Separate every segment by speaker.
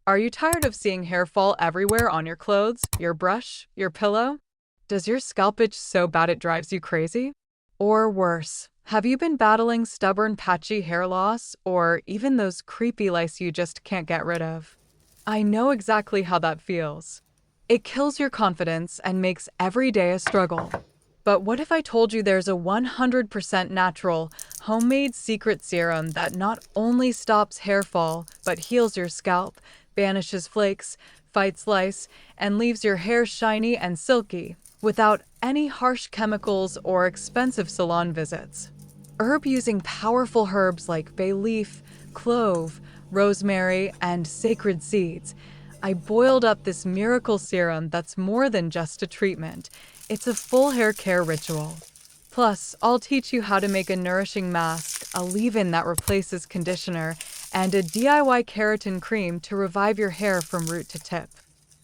Speaker 1: Are you tired of seeing hair fall everywhere on your clothes, your brush, your pillow? Does your scalp itch so bad it drives you crazy? Or worse, have you been battling stubborn patchy hair loss or even those creepy lice you just can't get rid of? I know exactly how that feels. It kills your confidence and makes every day a struggle. But what if I told you there's a 100% natural, homemade secret serum that not only stops hair fall, but heals your scalp, banishes flakes, fights lice, and leaves your hair shiny and silky, without any harsh chemicals or expensive salon visits? Herb using powerful herbs like bay leaf, clove, rosemary, and sacred seeds, I boiled up this miracle serum that's more than just a treatment. It's a full hair care ritual. Plus, I'll teach you how to make a nourishing mask, a leave-in that replaces conditioner, and a DIY keratin cream to revive your hair from root to tip.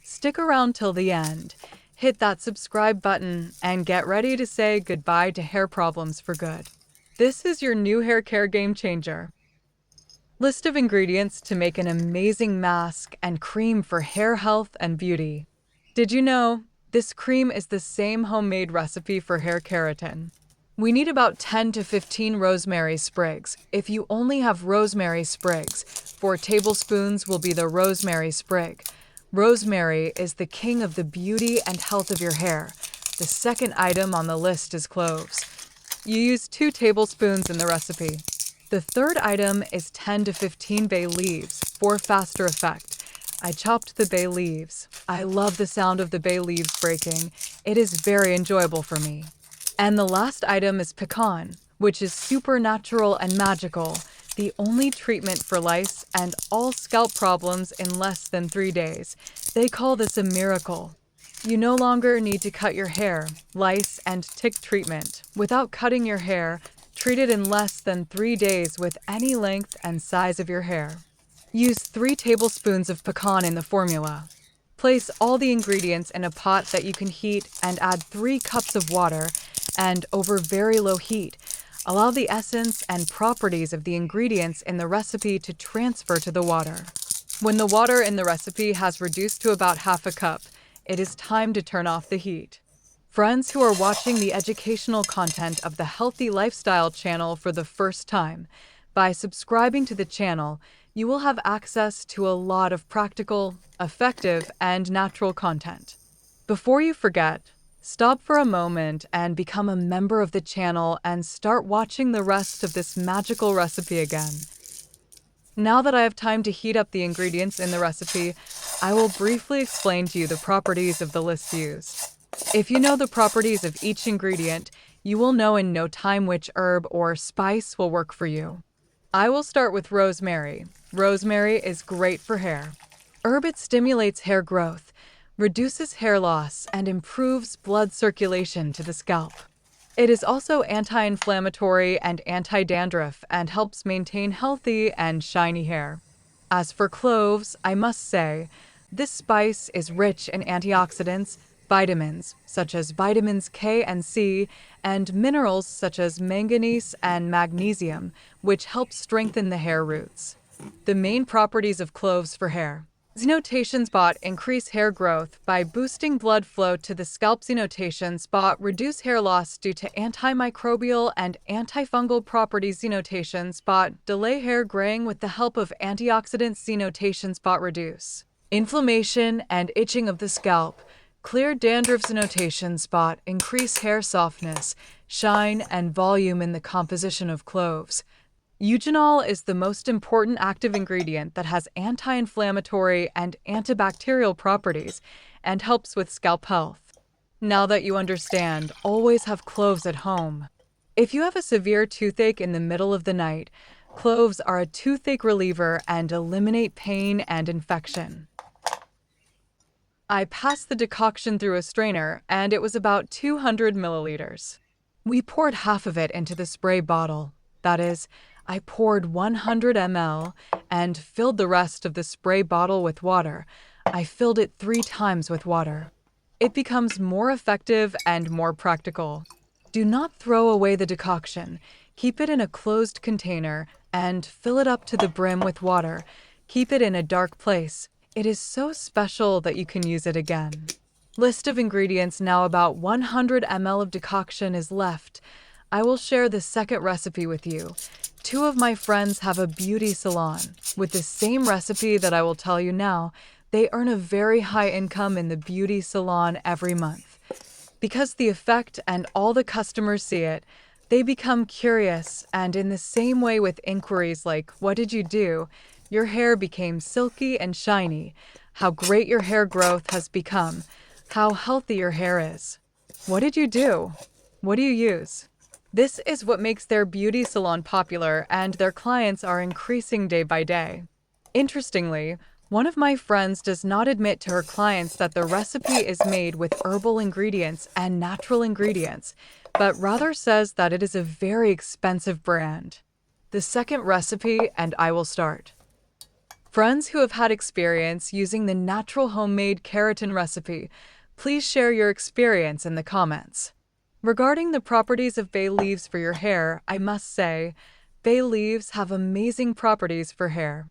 Speaker 1: Stick around till the end. Hit that subscribe button and get ready to say goodbye to hair problems for good. This is your new hair care game changer. List of ingredients to make an amazing mask and cream for hair health and beauty. Did you know this cream is the same homemade recipe for hair keratin? We need about 10 to 15 rosemary sprigs. If you only have rosemary sprigs, 4 tablespoons will be the rosemary sprig. Rosemary is the king of the beauty and health of your hair. The second item on the list is cloves. You use 2 tablespoons in the recipe. The third item is 10 to 15 bay leaves for faster effect. I chopped the bay leaves. I love the sound of the bay leaves breaking. It is very enjoyable for me. And the last item is pecan, which is supernatural and magical, the only treatment for lice and all scalp problems in less than 3 days. They call this a miracle. You no longer need to cut your hair, lice and tick treatment. Without cutting your hair, treat it in less than 3 days with any length and size of your hair. Use 3 tablespoons of pecan in the formula. Place all the ingredients in a pot that you can heat and add 3 cups of water, and over very low heat, allow the essence and properties of the ingredients in the recipe to transfer to the water. When the water in the recipe has reduced to about half a cup, it is time to turn off the heat. Friends who are watching the educational content of the Healthy Lifestyle channel for the first time, by subscribing to the channel, you will have access to a lot of practical, effective, and natural content. Before you forget, stop for a moment and become a member of the channel and start watching the rest of this magical recipe again. Now that I have time to heat up the ingredients in the recipe, I will briefly explain to you the properties of the list used. If you know the properties of each ingredient, you will know in no time which herb or spice will work for you. I will start with rosemary. Rosemary is great for hair. It stimulates hair growth, reduces hair loss, and improves blood circulation to the scalp. It is also anti-inflammatory and anti-dandruff and helps maintain healthy and shiny hair. As for cloves, I must say, this spice is rich in antioxidants, vitamins, such as vitamins K and C, and minerals such as manganese and magnesium, which help strengthen the hair roots. The main properties of cloves for hair. Xenotation spot increase hair growth by boosting blood flow to the scalp. Xenotation spot reduce hair loss due to antimicrobial and antifungal properties. Xenotation spot delay hair graying with the help of antioxidants. Xenotation spot reduce inflammation and itching of the scalp. Clear dandruff. Xenotation spot increase hair softness, shine, and volume in the composition of cloves. Eugenol is the most important active ingredient that has anti-inflammatory and antibacterial properties and helps with scalp health. Now that you understand, always have cloves at home. If you have a severe toothache in the middle of the night, cloves are a toothache reliever and eliminate pain and infection. I passed the decoction through a strainer, and it was about 200 milliliters. We poured half of it into the spray bottle. That is, I poured 100 ml and filled the rest of the spray bottle with water. I filled it 3 times with water. It becomes more effective and more practical. Do not throw away the decoction. Keep it in a closed container and fill it up to the brim with water. Keep it in a dark place. It is so special that you can use it again. List of ingredients now about 100 ml of decoction is left. I will share the second recipe with you. Two of my friends have a beauty salon. With the same recipe that I will tell you now, they earn a very high income in the beauty salon every month. Because the effect and all the customers see it, they become curious, and in the same way with inquiries like, "What did you do?" Your hair became silky and shiny, how great your hair growth has become, how healthy your hair is. What did you do? What do you use? This is what makes their beauty salon popular, and their clients are increasing day by day. Interestingly, one of my friends does not admit to her clients that the recipe is made with herbal ingredients and natural ingredients, but rather says that it is a very expensive brand. The second recipe, and I will start. Friends who have had experience using the natural homemade keratin recipe, please share your experience in the comments. Regarding the properties of bay leaves for your hair, I must say, bay leaves have amazing properties for hair.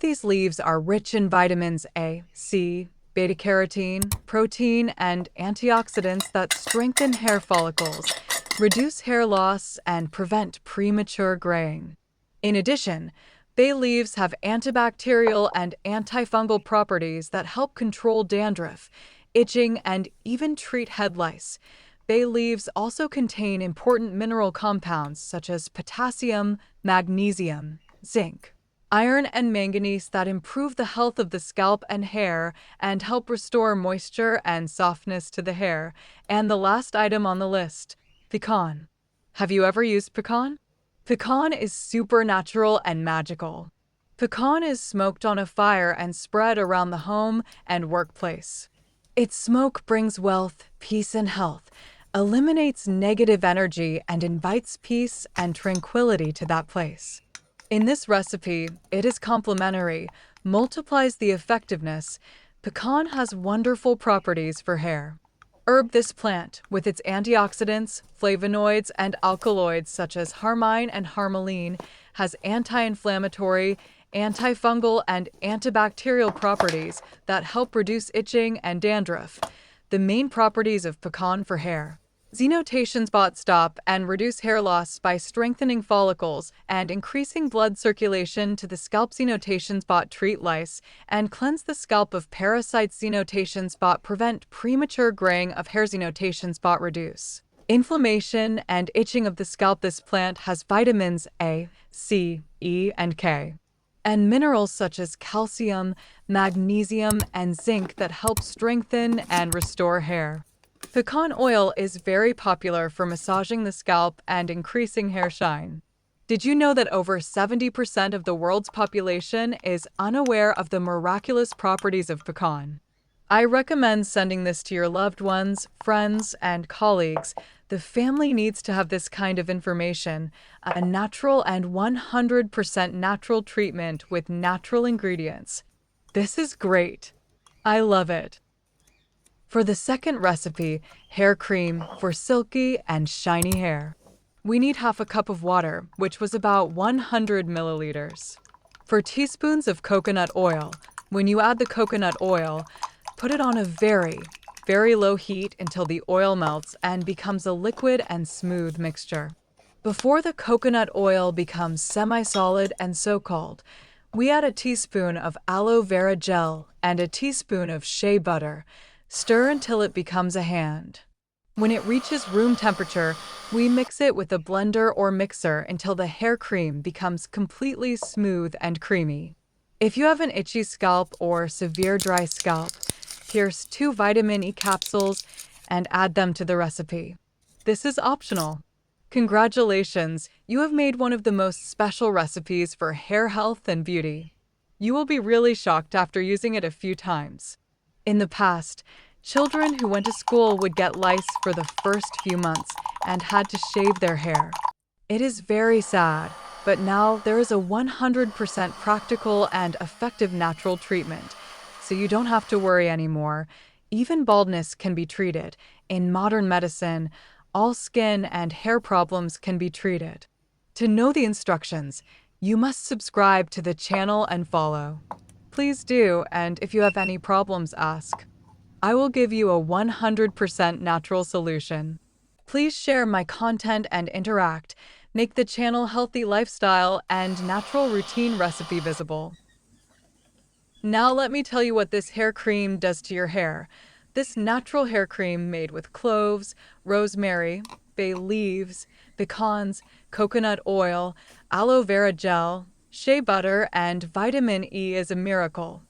Speaker 1: These leaves are rich in vitamins A, C, beta-carotene, protein, and antioxidants that strengthen hair follicles, reduce hair loss, and prevent premature graying. In addition, bay leaves have antibacterial and antifungal properties that help control dandruff, itching, and even treat head lice. Bay leaves also contain important mineral compounds such as potassium, magnesium, zinc, iron, and manganese that improve the health of the scalp and hair and help restore moisture and softness to the hair. And the last item on the list, pecan. Have you ever used pecan? Pecan is supernatural and magical. Pecan is smoked on a fire and spread around the home and workplace. Its smoke brings wealth, peace, and health, eliminates negative energy, and invites peace and tranquility to that place. In this recipe, it is complementary, multiplies the effectiveness. Pecan has wonderful properties for hair. This plant, with its antioxidants, flavonoids, and alkaloids such as harmine and harmaline, has anti-inflammatory, antifungal, and antibacterial properties that help reduce itching and dandruff. The main properties of pecan for hair: xenotation spot stop and reduce hair loss by strengthening follicles and increasing blood circulation to the scalp. Xenotation spot treat lice and cleanse the scalp of parasites. Xenotation spot prevent premature graying of hair. Xenotation spot reduce inflammation and itching of the scalp. This plant has vitamins A, C, E, and K, and minerals such as calcium, magnesium, and zinc that help strengthen and restore hair. Pecan oil is very popular for massaging the scalp and increasing hair shine. Did you know that over 70% of the world's population is unaware of the miraculous properties of pecan? I recommend sending this to your loved ones, friends, and colleagues. The family needs to have this kind of information, a natural and 100% natural treatment with natural ingredients. This is great. I love it. For the second recipe, hair cream for silky and shiny hair, we need half a cup of water, which was about 100 milliliters. 4 teaspoons of coconut oil. When you add the coconut oil, put it on a very, very low heat until the oil melts and becomes a liquid and smooth mixture. Before the coconut oil becomes semi-solid and so-called, we add a teaspoon of aloe vera gel and a teaspoon of shea butter. Stir until it becomes a hand. When it reaches room temperature, we mix it with a blender or mixer until the hair cream becomes completely smooth and creamy. If you have an itchy scalp or severe dry scalp, pierce 2 vitamin E capsules and add them to the recipe. This is optional. Congratulations, you have made one of the most special recipes for hair health and beauty. You will be really shocked after using it a few times. In the past, children who went to school would get lice for the first few months and had to shave their hair. It is very sad, but now there is a 100% practical and effective natural treatment, so you don't have to worry anymore. Even baldness can be treated. In modern medicine, all skin and hair problems can be treated. To know the instructions, you must subscribe to the channel and follow. Please do, and if you have any problems, ask. I will give you a 100% natural solution. Please share my content and interact. Make the channel Healthy Lifestyle and Natural Routine Recipe visible. Now let me tell you what this hair cream does to your hair. This natural hair cream made with cloves, rosemary, bay leaves, pecans, coconut oil, aloe vera gel, shea butter, and vitamin E is a miracle.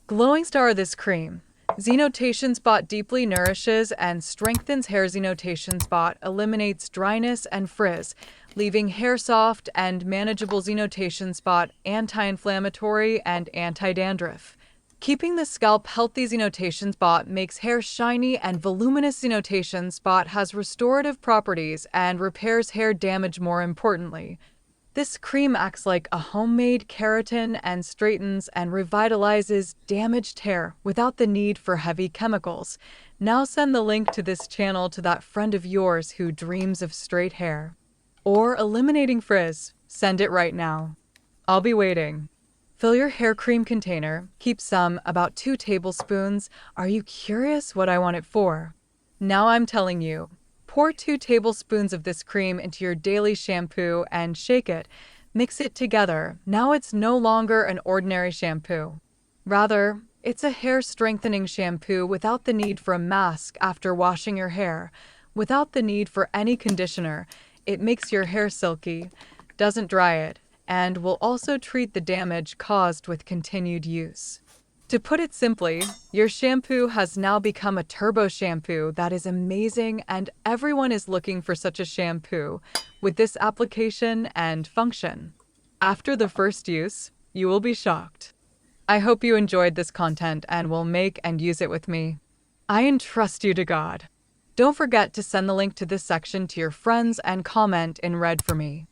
Speaker 1: Glowing Star this cream. Xenotation Spot deeply nourishes and strengthens hair. Xenotation Spot eliminates dryness and frizz, leaving hair soft and manageable. Xenotation Spot anti-inflammatory and anti-dandruff. Keeping the scalp healthy. Xenotation Spot makes hair shiny and voluminous. Xenotation Spot has restorative properties and repairs hair damage. More importantly, this cream acts like a homemade keratin and straightens and revitalizes damaged hair without the need for heavy chemicals. Now send the link to this channel to that friend of yours who dreams of straight hair or eliminating frizz. Send it right now. I'll be waiting. Fill your hair cream container. Keep some, about 2 tablespoons. Are you curious what I want it for? Now I'm telling you. Pour 2 tablespoons of this cream into your daily shampoo and shake it. Mix it together. Now it's no longer an ordinary shampoo. Rather, it's a hair strengthening shampoo without the need for a mask after washing your hair, without the need for any conditioner. It makes your hair silky, doesn't dry it, and will also treat the damage caused with continued use. To put it simply, your shampoo has now become a turbo shampoo that is amazing, and everyone is looking for such a shampoo with this application and function. After the first use, you will be shocked. I hope you enjoyed this content and will make and use it with me. I entrust you to God. Don't forget to send the link to this section to your friends and comment in red for me.